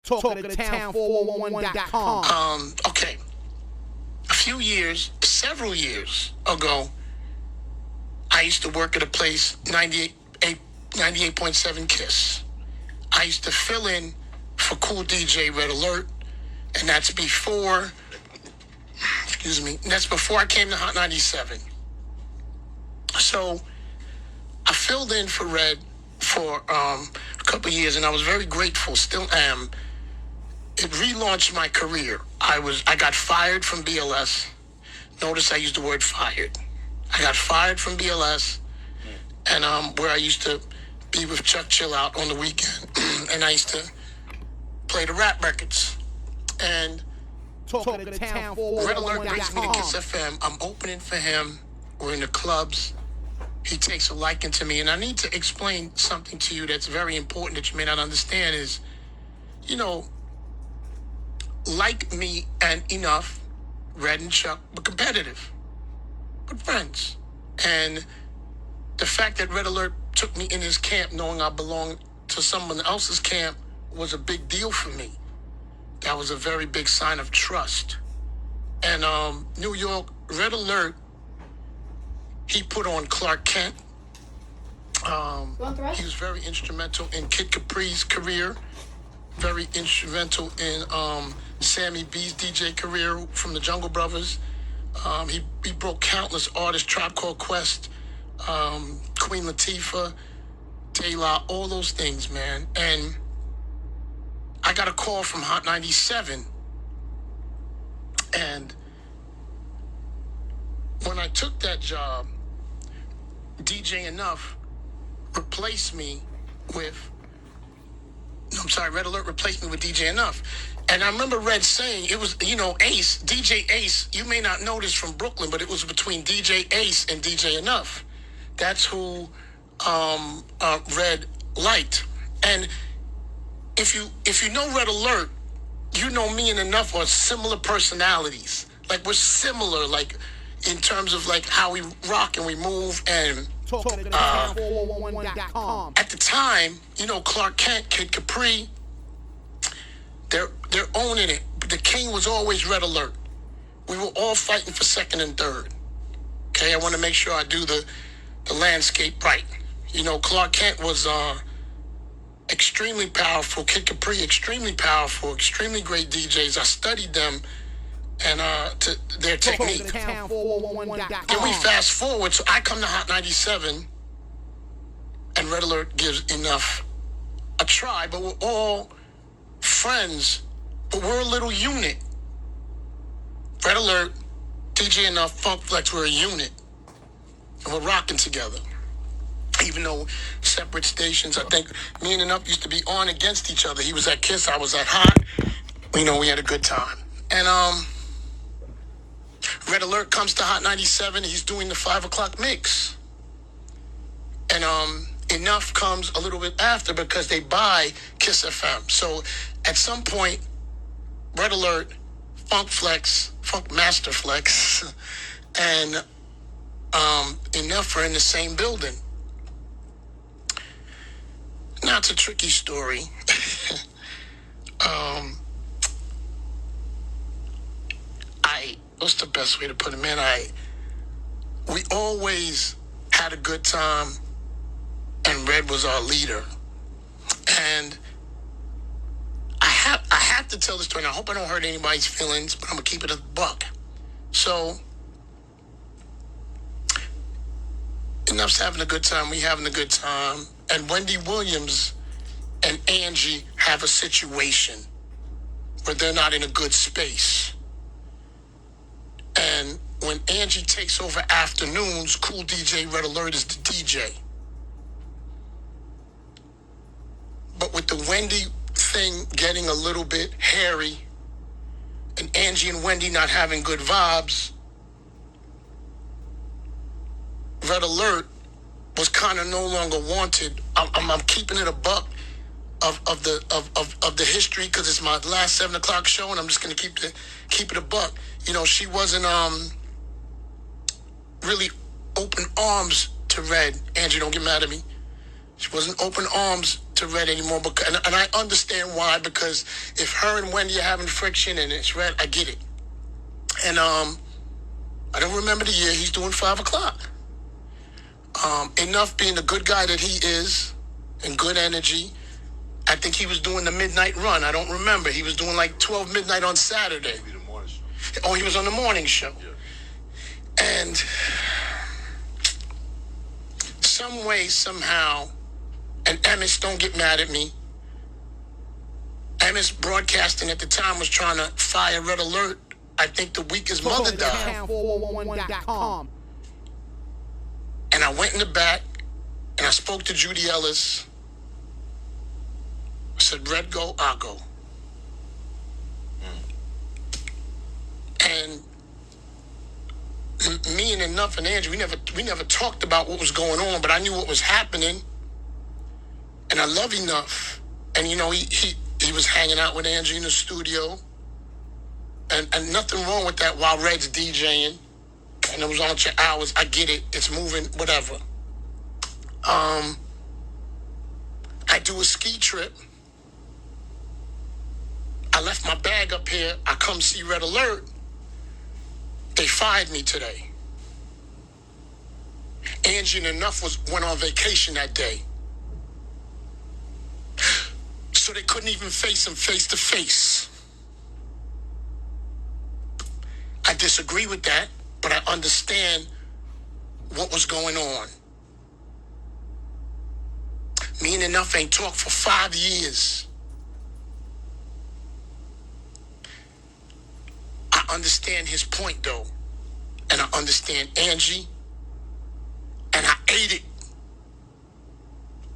Talk of the Town 411.com. Okay. A few years, several years ago, I used to work at a place, 98.7 KISS. I used to fill in for Cool DJ Red Alert, and that's before, that's before I came to Hot 97. So I filled in for Red for a couple of years, and I was very grateful, still am. It relaunched my career. I got fired from BLS. Notice I used the word fired. I got fired from BLS, and where I used to be with Chuck Chill Out on the weekend, and I used to play the rap records. And Talk of the Town Red Alert brings me to 411.com. Kiss FM. I'm opening for him. We're in the clubs. He takes a liking to me, and I need to explain something to you that's very important that you may not understand is, you know, like me and Enuff, Red and Chuck were competitive, but friends. And the fact that Red Alert took me in his camp knowing I belonged to someone else's camp was a big deal for me. That was a very big sign of trust. And New York, Red Alert, he put on Clark Kent. He was very instrumental in Kid Capri's career, very instrumental in Sammy B's DJ career from the Jungle Brothers. He broke countless artists, Tribe Called Quest, Queen Latifah, Taylor, all those things, man. And I got a call from Hot 97. And when I took that job, DJ Enuff replaced me with, Red Alert replaced me with DJ Enuff. And I remember Red saying, it was, Ace, DJ Ace, you may not know this from Brooklyn, but it was between DJ Ace and DJ Enuff. That's who Red liked. And if you know Red Alert, you know me and Enuff are similar personalities. Like, we're similar, like, in terms of, like, how we rock and we move. And Talk of the Town 411.com. at the time, Clark Kent, Kid Capri, they're owning it. But the king was always Red Alert. We were all fighting for second and third. Okay, I want to make sure I do the landscape right. Clark Kent was extremely powerful. Kid Capri, extremely powerful, extremely great DJs. I studied them and to their Talk of technique. the Town 411.com. Then we fast forward, so I come to Hot 97, and Red Alert gives Enuff a try, but we're all friends, but we're a little unit. Red Alert, DJ Enuff, Funk Flex, we're a unit, and we're rocking together. Even though separate stations, I think me and Enuff used to be on against each other. He was at KISS, I was at HOT. We had a good time. And Red Alert comes to Hot 97. He's doing the 5 o'clock mix. And Enuff comes a little bit after because they buy KISS FM. So at some point, Red Alert, Funkmaster Flex, and Enuff are in the same building. Now it's a tricky story. What's the best way to put it, man? We always had a good time, and Red was our leader. And I have to tell this story, and I hope I don't hurt anybody's feelings, but I'm gonna keep it a buck. So, Enuff's having a good time, we having a good time, and Wendy Williams and Angie have a situation where they're not in a good space. And when Angie takes over afternoons, Cool DJ Red Alert is the DJ. But with the Wendy thing getting a little bit hairy, and Angie and Wendy not having good vibes, Red Alert was kind of no longer wanted. I'm keeping it a buck of the history because it's my last 7 o'clock show, and I'm just gonna keep it a buck. She wasn't really open arms to Red. Angie, don't get mad at me. She wasn't open arms to Red anymore, because, and I understand why, because if her and Wendy are having friction and it's Red, I get it. And I don't remember the year. He's doing 5 o'clock. Enuff being the good guy that he is, and good energy, I think he was doing the midnight run. I don't remember. He was doing like 12 midnight on Saturday. Maybe the morning show. Oh, he was on the morning show. Yeah. And some way, somehow, and Emmett, don't get mad at me, Emmett's broadcasting at the time was trying to fire Red Alert. I think the week his mother died. Town411.com. And I went in the back and I spoke to Judy Ellis. I said, Red go, I'll go. And me and Enuff and Angie, we never talked about what was going on, but I knew what was happening. And I love Enuff. And you know, he was hanging out with Angie in the studio. And nothing wrong with that while Red's DJing. And it was on your hours. I get it. It's moving, whatever. I do a ski trip. I left my bag up here. I come see Red Alert. They fired me today. Angie and Enuff went on vacation that day. So they couldn't even face him face to face. I disagree with that, but I understand what was going on. Me and Enuff ain't talked for 5 years. I understand his point, though. And I understand Angie. And I ate it.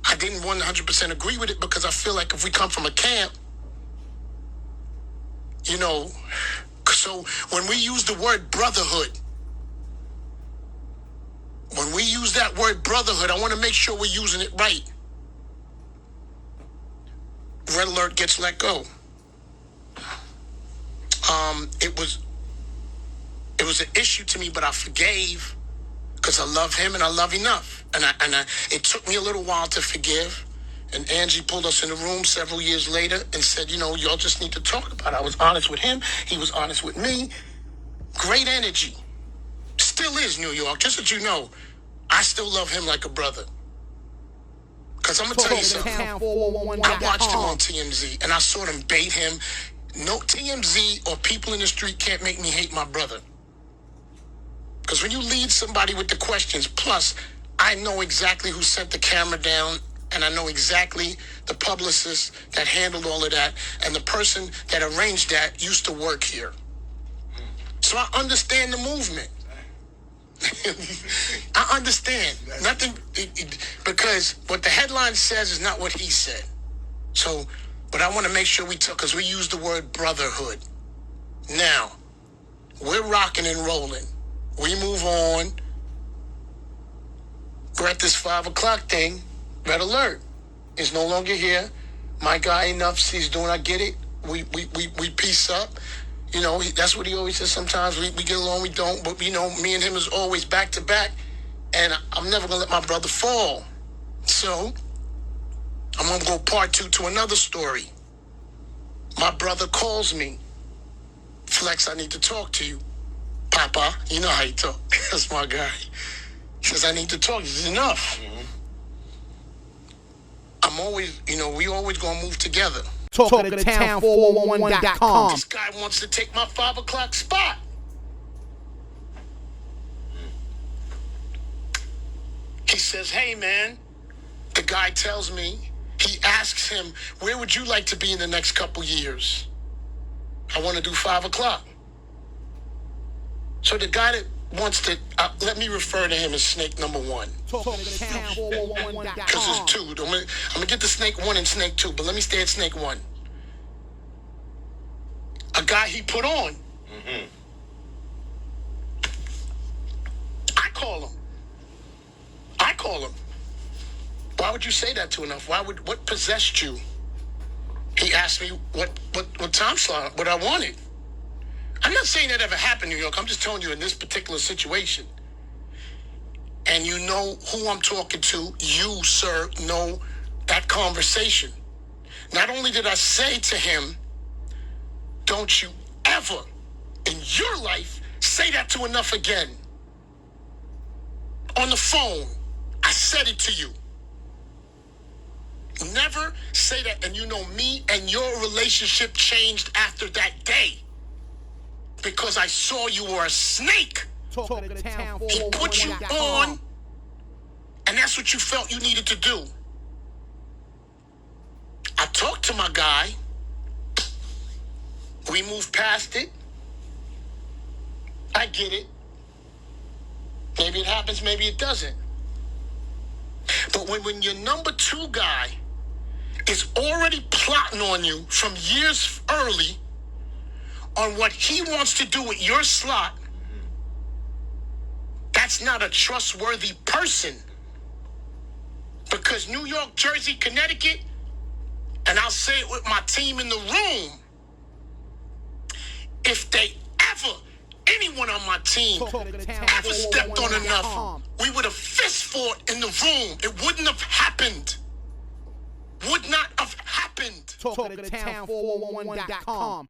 I didn't 100% agree with it because I feel like if we come from a camp, you know, so when we use the word brotherhood, when we use that word brotherhood, I want to make sure we're using it right. Red Alert gets let go. It was an issue to me, but I forgave because I love him and I love Enuff. And it took me a little while to forgive. And Angie pulled us in the room several years later and said, you know, y'all just need to talk about it. I was honest with him. He was honest with me. Great energy. Still is, New York. Just so you know, I still love him like a brother. Because I'm going to tell you something. I watched him on TMZ and I saw them bait him. No, TMZ or people in the street can't make me hate my brother. Because when you lead somebody with the questions, plus I know exactly who sent the camera down, and I know exactly the publicist that handled all of that, and the person that arranged that used to work here. So I understand the movement. I understand. Nothing, because what the headline says is not what he said. So, but I want to make sure we talk, because we use the word brotherhood. Now, we're rocking and rolling. We move on. We're at this 5 o'clock thing. Red Alert is no longer here. My guy Enuff, he's doing, I get it. We piece up. You know, that's what he always says sometimes. We get along, we don't. But, you know, me and him is always back to back. And I'm never going to let my brother fall. So, I'm going to go part 2 to another story. My brother calls me. Flex, I need to talk to you. Papa, you know how he talk. That's my guy. He says, I need to talk. He says, Enuff. I'm always, you know, we always going to move together. Talk of the town 411.com. This guy wants to take my 5 o'clock spot. He says, hey, man. The guy tells me, he asks him, where would you like to be in the next couple years? I want to do 5 o'clock. So the guy that wants to, let me refer to him as snake number 1. Talk of the town 411.com. Because there's 2. I'm gonna get to snake 1 and snake 2, but let me stay at snake 1. A guy he put on. I call him. Why would you say that to Enuff? What possessed you? He asked me what time slot, what I wanted. I'm not saying that ever happened, New York. I'm just telling you in this particular situation. And you know who I'm talking to. You, sir, know that conversation. Not only did I say to him, don't you ever in your life say that to Enuff again. On the phone, I said it to you. Never say that. And you know, me and your relationship changed after that day. Because I saw you were a snake. He put you on, and that's what you felt you needed to do. I talked to my guy. We moved past it. I get it. Maybe it happens, maybe it doesn't. But when your number two guy is already plotting on you from years early on what he wants to do with your slot, that's not a trustworthy person. Because New York, Jersey, Connecticut, and I'll say it with my team in the room, if they ever, anyone on my team, ever stepped on Enuff, we would have fist fought in the room. It wouldn't have happened. Would not have happened. Talk of the town 411.com.